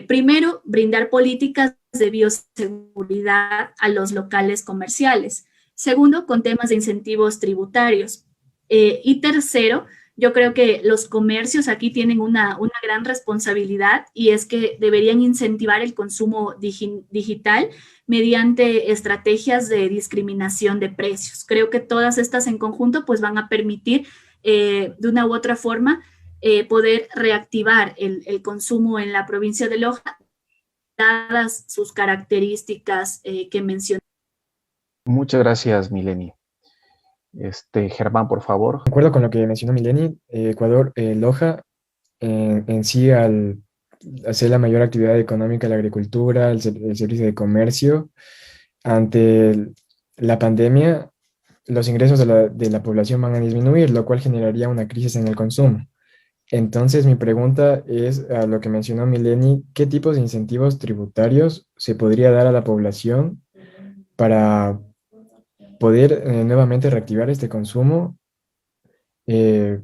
Primero, brindar políticas de bioseguridad a los locales comerciales. Segundo, con temas de incentivos tributarios. Y tercero, yo creo que los comercios aquí tienen una gran responsabilidad, y es que deberían incentivar el consumo digital mediante estrategias de discriminación de precios. Creo que todas estas en conjunto pues van a permitir de una u otra forma poder reactivar el consumo en la provincia de Loja, dadas sus características que mencioné. Muchas gracias, Mileni. Germán, por favor. De acuerdo con lo que mencionó Mileni, Ecuador, Loja, en sí, al hacer la mayor actividad económica, la agricultura, el servicio de comercio, ante la pandemia, los ingresos de la población van a disminuir, lo cual generaría una crisis en el consumo. Entonces, mi pregunta es a lo que mencionó Mileni, ¿qué tipos de incentivos tributarios se podría dar a la población para poder nuevamente reactivar este consumo? Eh,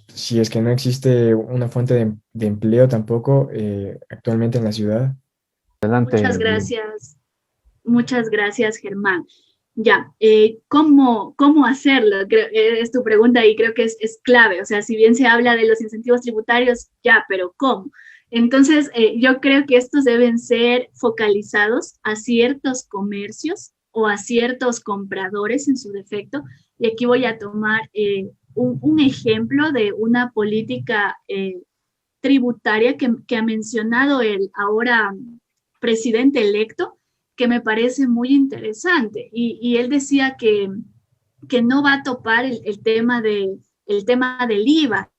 si es que no existe una fuente de empleo tampoco actualmente en la ciudad. Muchas Adelante, Milena. gracias. Muchas gracias, Germán. Ya, ¿cómo hacerlo? Es tu pregunta y creo que es clave. O sea, si bien se habla de los incentivos tributarios, ya, pero ¿cómo? Entonces, yo creo que estos deben ser focalizados a ciertos comercios o a ciertos compradores en su defecto. Y aquí voy a tomar un ejemplo de una política tributaria que ha mencionado el ahora presidente electo, que me parece muy interesante. Y él decía que no va a topar el tema del IVA,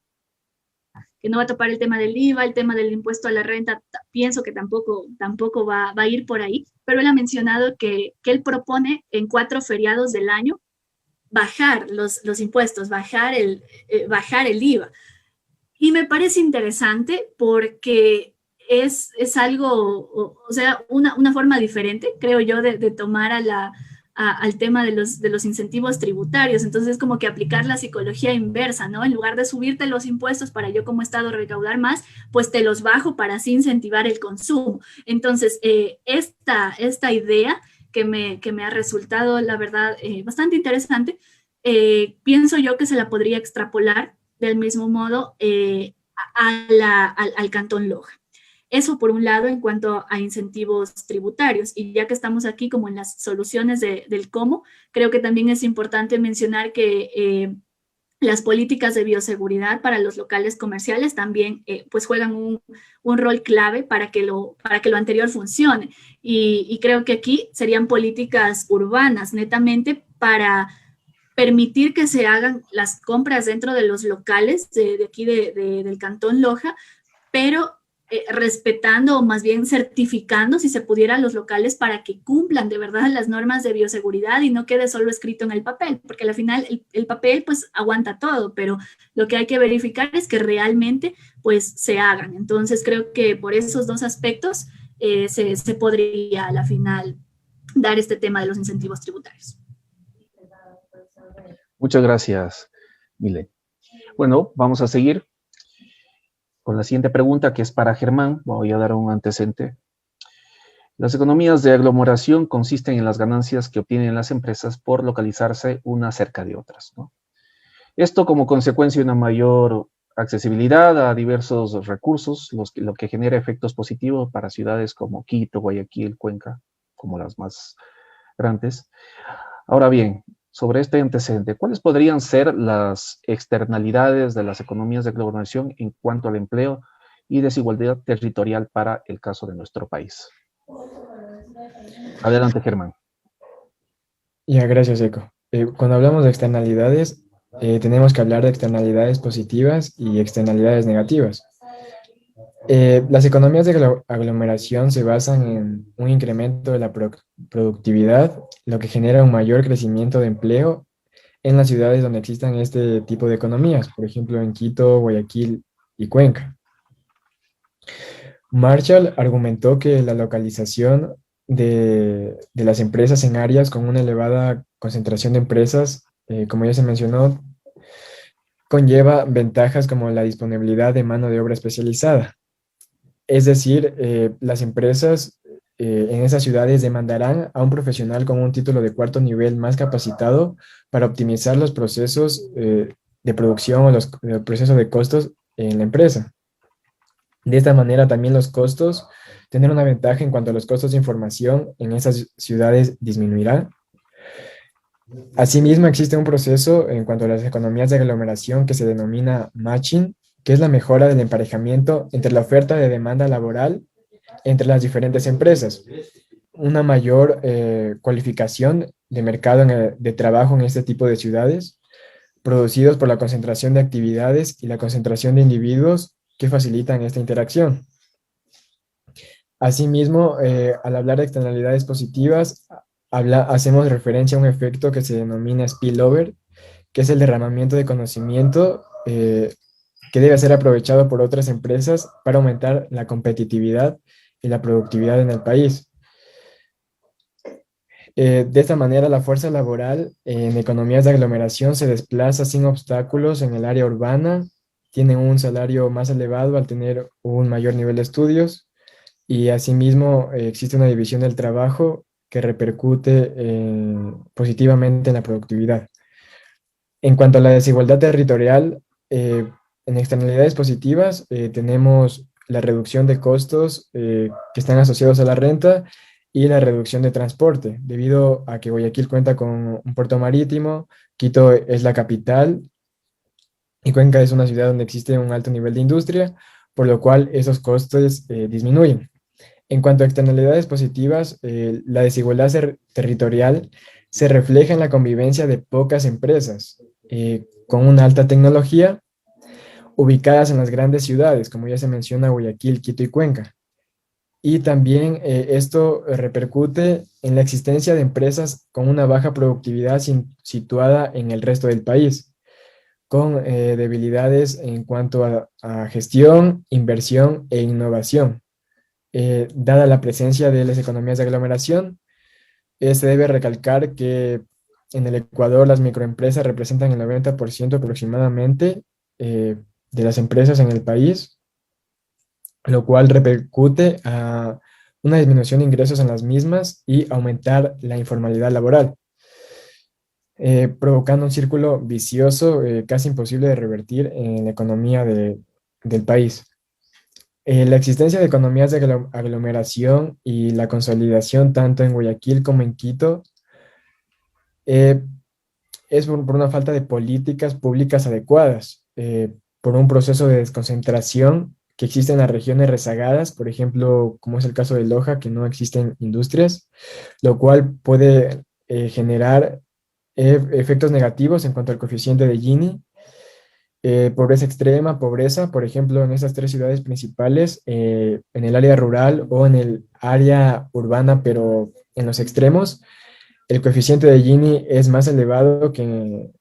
que no va a topar el tema del IVA, el tema del impuesto a la renta, pienso que tampoco va a ir por ahí, pero él ha mencionado que él propone en 4 feriados del año bajar los impuestos, bajar el IVA. Y me parece interesante porque es algo, o sea, una forma diferente, creo yo, de tomar al tema de los incentivos tributarios. Entonces es como que aplicar la psicología inversa, ¿no? En lugar de subirte los impuestos para yo como Estado recaudar más, pues te los bajo para así incentivar el consumo. Entonces, esta idea que me ha resultado, la verdad, bastante interesante, pienso yo que se la podría extrapolar del mismo modo al Cantón Loja. Eso por un lado en cuanto a incentivos tributarios. Y ya que estamos aquí como en las soluciones del cómo, creo que también es importante mencionar que las políticas de bioseguridad para los locales comerciales también pues juegan un rol clave para que lo anterior funcione. Y creo que aquí serían políticas urbanas netamente para permitir que se hagan las compras dentro de los locales de aquí del Cantón Loja, pero respetando o más bien certificando, si se pudiera, los locales para que cumplan de verdad las normas de bioseguridad y no quede solo escrito en el papel, porque al final el papel pues aguanta todo, pero lo que hay que verificar es que realmente pues se hagan. Entonces creo que por esos dos aspectos se podría a la final dar este tema de los incentivos tributarios. Muchas gracias, Milena. Bueno, vamos a seguir con la siguiente pregunta, que es para Germán. Voy a dar un antecedente. Las economías de aglomeración consisten en las ganancias que obtienen las empresas por localizarse unas cerca de otras, ¿no? Esto como consecuencia de una mayor accesibilidad a diversos recursos, lo que genera efectos positivos para ciudades como Quito, Guayaquil, Cuenca, como las más grandes. Ahora bien, sobre este antecedente, ¿cuáles podrían ser las externalidades de las economías de aglomeración en cuanto al empleo y desigualdad territorial para el caso de nuestro país? Adelante, Germán. Ya, gracias, Eco. Cuando hablamos de externalidades, tenemos que hablar de externalidades positivas y externalidades negativas. Las economías de aglomeración se basan en un incremento de la productividad, lo que genera un mayor crecimiento de empleo en las ciudades donde existan este tipo de economías, por ejemplo, en Quito, Guayaquil y Cuenca. Marshall argumentó que la localización de las empresas en áreas con una elevada concentración de empresas, como ya se mencionó, conlleva ventajas como la disponibilidad de mano de obra especializada. Es decir, las empresas en esas ciudades demandarán a un profesional con un título de 4º nivel más capacitado para optimizar los procesos de producción o el proceso de costos en la empresa. De esta manera también los costos, tener una ventaja en cuanto a los costos de información en esas ciudades disminuirán. Asimismo, existe un proceso en cuanto a las economías de aglomeración que se denomina matching, que es la mejora del emparejamiento entre la oferta de demanda laboral entre las diferentes empresas, una mayor cualificación de mercado de trabajo en este tipo de ciudades, producidos por la concentración de actividades y la concentración de individuos que facilitan esta interacción. Asimismo, al hablar de externalidades positivas, hacemos referencia a un efecto que se denomina spillover, que es el derramamiento de conocimiento que que debe ser aprovechado por otras empresas para aumentar la competitividad y la productividad en el país. De esta manera, la fuerza laboral en economías de aglomeración se desplaza sin obstáculos en el área urbana, tienen un salario más elevado al tener un mayor nivel de estudios y asimismo existe una división del trabajo que repercute positivamente en la productividad. En cuanto a la desigualdad territorial, en externalidades positivas tenemos la reducción de costos que están asociados a la renta y la reducción de transporte, debido a que Guayaquil cuenta con un puerto marítimo, Quito es la capital y Cuenca es una ciudad donde existe un alto nivel de industria, por lo cual esos costos disminuyen. En cuanto a externalidades positivas, la desigualdad territorial se refleja en la convivencia de pocas empresas con una alta tecnología ubicadas en las grandes ciudades, como ya se menciona Guayaquil, Quito y Cuenca. Y también esto repercute en la existencia de empresas con una baja productividad situada en el resto del país, con debilidades en cuanto a gestión, inversión e innovación. Dada la presencia de las economías de aglomeración, se debe recalcar que en el Ecuador las microempresas representan el 90% aproximadamente de las empresas en el país, lo cual repercute a una disminución de ingresos en las mismas y aumentar la informalidad laboral, provocando un círculo vicioso casi imposible de revertir en la economía del país. La existencia de economías de aglomeración y la consolidación tanto en Guayaquil como en Quito es por una falta de políticas públicas adecuadas, por un proceso de desconcentración que existe en las regiones rezagadas, por ejemplo, como es el caso de Loja, que no existen industrias, lo cual puede generar efectos negativos en cuanto al coeficiente de Gini, pobreza extrema, pobreza, por ejemplo, en esas tres ciudades principales, en el área rural o en el área urbana, pero en los extremos, el coeficiente de Gini es más elevado que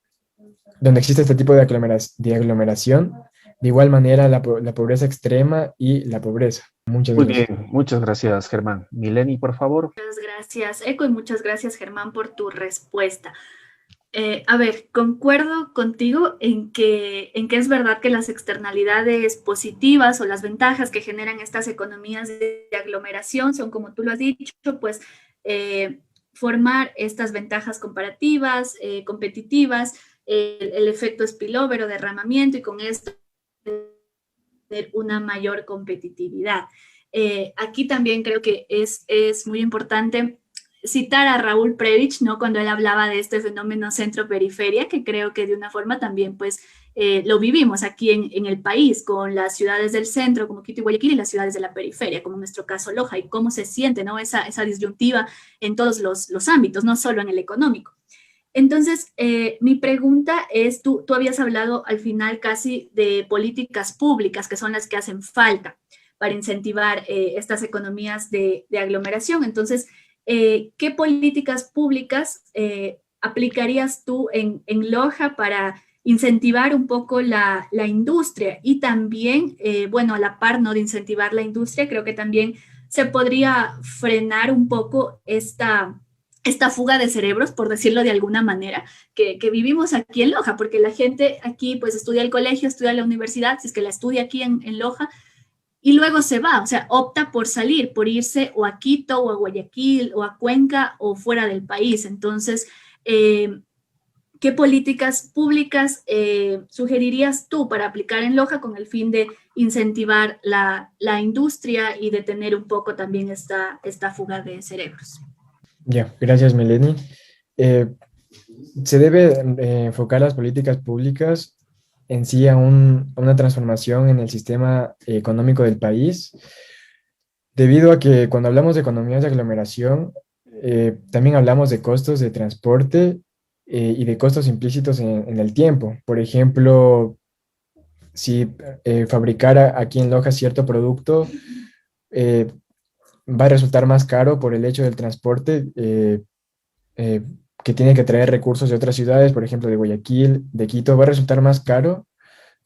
donde existe este tipo de aglomeración. De igual manera, la pobreza extrema y la pobreza. Muchas Muy gracias. bien, muchas gracias, Germán. Mileni, por favor. Muchas gracias, Eco, y muchas gracias, Germán, por tu respuesta. A ver, concuerdo contigo en que es verdad que las externalidades positivas o las ventajas que generan estas economías de aglomeración son, como tú lo has dicho, pues formar estas ventajas comparativas, competitivas, el efecto spillover o derramamiento, y con esto tener una mayor competitividad. Aquí también creo que es muy importante citar a Raúl Previch, ¿no? Cuando él hablaba de este fenómeno centro-periferia, que creo que de una forma también pues lo vivimos aquí en el país, con las ciudades del centro como Quito y Guayaquil y las ciudades de la periferia, como en nuestro caso Loja, y cómo se siente, ¿no? esa disyuntiva en todos los ámbitos, no solo en el económico. Entonces, mi pregunta es, tú habías hablado al final casi de políticas públicas, que son las que hacen falta para incentivar estas economías de aglomeración. Entonces, ¿qué políticas públicas aplicarías tú en Loja para incentivar un poco la industria? Y también, bueno, a la par, ¿no?, de incentivar la industria, creo que también se podría frenar un poco esta fuga de cerebros, por decirlo de alguna manera, que vivimos aquí en Loja, porque la gente aquí pues estudia el colegio, estudia la universidad, si es que la estudia aquí en Loja, y luego se va, o sea, opta por salir, por irse o a Quito o a Guayaquil o a Cuenca o fuera del país. Entonces, ¿qué políticas públicas sugerirías tú para aplicar en Loja con el fin de incentivar la industria y detener un poco también esta fuga de cerebros? Ya, gracias, Mileni. Se debe enfocar las políticas públicas en sí a una transformación en el sistema económico del país, debido a que cuando hablamos de economías de aglomeración, también hablamos de costos de transporte y de costos implícitos en el tiempo. Por ejemplo, si fabricara aquí en Loja cierto producto, va a resultar más caro por el hecho del transporte, que tiene que traer recursos de otras ciudades, por ejemplo, de Guayaquil, de Quito, va a resultar más caro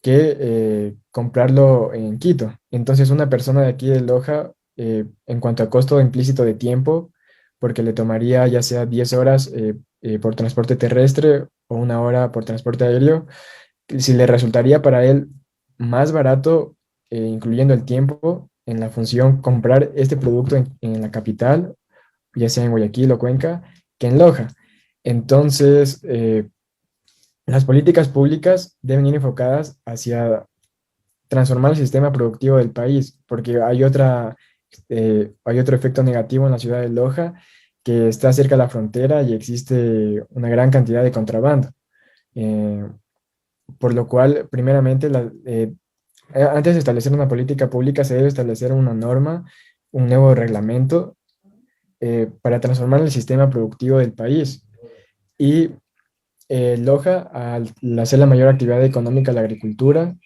que comprarlo en Quito. Entonces, una persona de aquí de Loja, en cuanto a costo implícito de tiempo, porque le tomaría ya sea 10 horas por transporte terrestre o 1 hora por transporte aéreo, si le resultaría para él más barato, incluyendo el tiempo, en la función comprar este producto en la capital, ya sea en Guayaquil o Cuenca, que en Loja. Entonces, las políticas públicas deben ir enfocadas hacia transformar el sistema productivo del país, porque hay otro efecto negativo en la ciudad de Loja, que está cerca de la frontera y existe una gran cantidad de contrabando. Eh, por lo cual, primeramente, antes de establecer una política pública, se debe establecer una norma, un nuevo reglamento para transformar el sistema productivo del país. Y Loja, al hacer la mayor actividad económica, la agricultura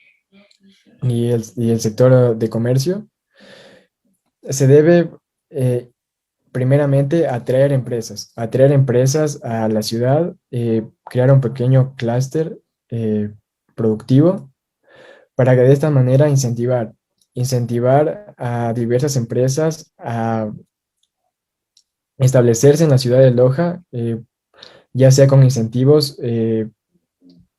y el sector de comercio, se debe primeramente atraer empresas a la ciudad, crear un pequeño clúster productivo para que de esta manera incentivar a diversas empresas a establecerse en la ciudad de Loja, ya sea con incentivos,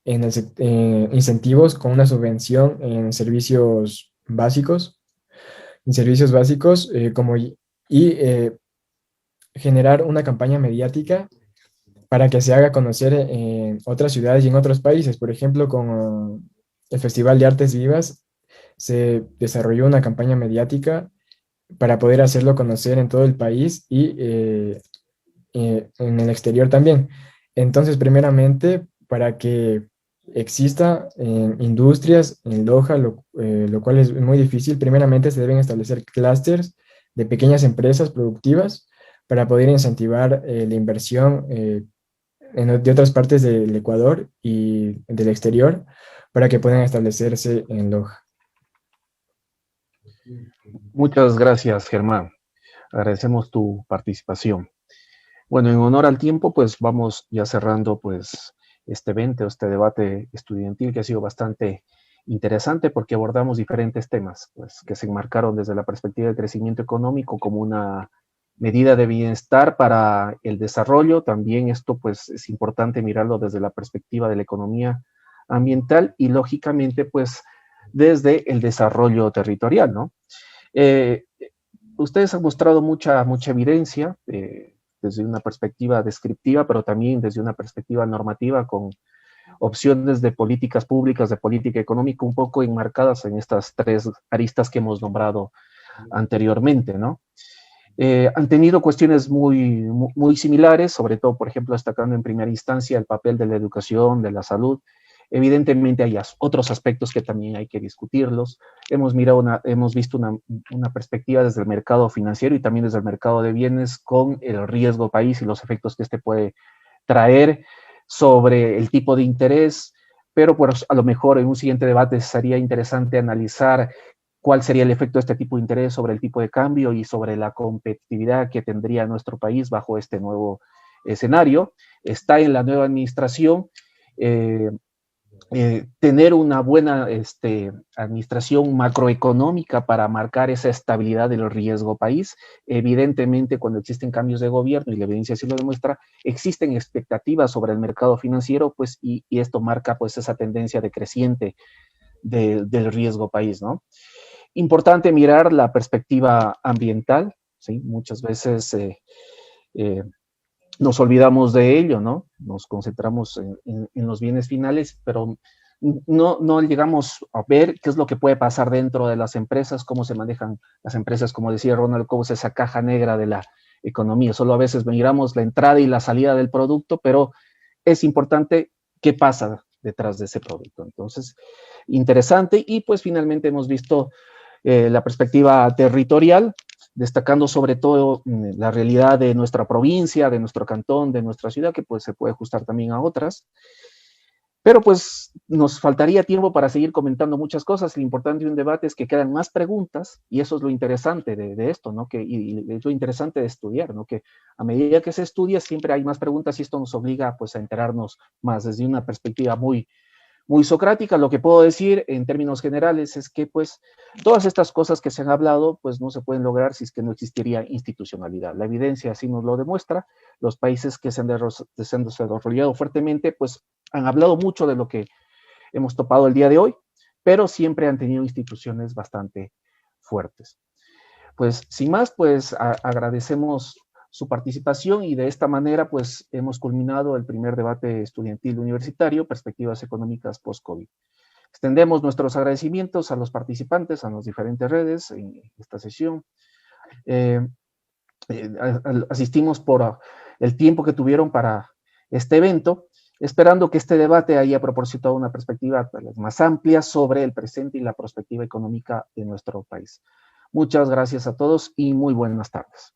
incentivos con una subvención en servicios básicos, generar una campaña mediática para que se haga conocer en otras ciudades y en otros países. Por ejemplo, con el Festival de Artes Vivas se desarrolló una campaña mediática para poder hacerlo conocer en todo el país y en el exterior también. Entonces, primeramente, para que exista industrias en Loja, lo cual es muy difícil, primeramente se deben establecer clústeres de pequeñas empresas productivas para poder incentivar la inversión de otras partes del Ecuador y del exterior para que puedan establecerse en Loja. Muchas gracias, Germán. Agradecemos tu participación. Bueno, en honor al tiempo, pues vamos ya cerrando pues este evento, este debate estudiantil que ha sido bastante interesante porque abordamos diferentes temas, pues que se enmarcaron desde la perspectiva del crecimiento económico como una medida de bienestar para el desarrollo. También esto pues es importante mirarlo desde la perspectiva de la economía ambiental y lógicamente pues desde el desarrollo territorial, ¿no? Eh, Ustedes han mostrado mucha evidencia desde una perspectiva descriptiva, pero también desde una perspectiva normativa con opciones de políticas públicas, de política económica, un poco enmarcadas en estas tres aristas que hemos nombrado anteriormente, ¿no? Han tenido cuestiones muy similares, sobre todo, por ejemplo, destacando en primera instancia el papel de la educación, de la salud. Evidentemente hay otros aspectos que también hay que discutirlos. Hemos visto una perspectiva desde el mercado financiero y también desde el mercado de bienes con el riesgo país y los efectos que este puede traer sobre el tipo de interés, pero pues, a lo mejor en un siguiente debate sería interesante analizar cuál sería el efecto de este tipo de interés sobre el tipo de cambio y sobre la competitividad que tendría nuestro país bajo este nuevo escenario. Está en la nueva administración tener una buena administración macroeconómica para marcar esa estabilidad del riesgo país. Evidentemente, cuando existen cambios de gobierno, y la evidencia así lo demuestra, existen expectativas sobre el mercado financiero, pues, y esto marca pues esa tendencia decreciente del riesgo país, ¿no? Importante mirar la perspectiva ambiental, ¿sí? Muchas veces nos olvidamos de ello, ¿no? Nos concentramos en los bienes finales, pero no llegamos a ver qué es lo que puede pasar dentro de las empresas, cómo se manejan las empresas, como decía Ronald Coase, esa caja negra de la economía. Solo a veces miramos la entrada y la salida del producto, pero es importante qué pasa detrás de ese producto. Entonces, interesante. Y pues finalmente hemos visto la perspectiva territorial, destacando sobre todo la realidad de nuestra provincia, de nuestro cantón, de nuestra ciudad, que pues se puede ajustar también a otras. Pero pues nos faltaría tiempo para seguir comentando muchas cosas. Lo importante de un debate es que quedan más preguntas y eso es lo interesante de esto, ¿no? Y es lo interesante de estudiar, ¿no? Que a medida que se estudia siempre hay más preguntas y esto nos obliga pues a enterarnos más desde una perspectiva muy muy socrática. Lo que puedo decir en términos generales es que pues todas estas cosas que se han hablado pues no se pueden lograr si es que no existiría institucionalidad. La evidencia así nos lo demuestra. Los países que se han desarrollado fuertemente pues han hablado mucho de lo que hemos topado el día de hoy, pero siempre han tenido instituciones bastante fuertes. Pues sin más, pues agradecemos su participación y de esta manera pues hemos culminado el primer debate estudiantil universitario, Perspectivas Económicas Post-COVID. Extendemos nuestros agradecimientos a los participantes, a las diferentes redes en esta sesión. Asistimos por el tiempo que tuvieron para este evento, esperando que este debate haya proporcionado una perspectiva más amplia sobre el presente y la perspectiva económica de nuestro país. Muchas gracias a todos y muy buenas tardes.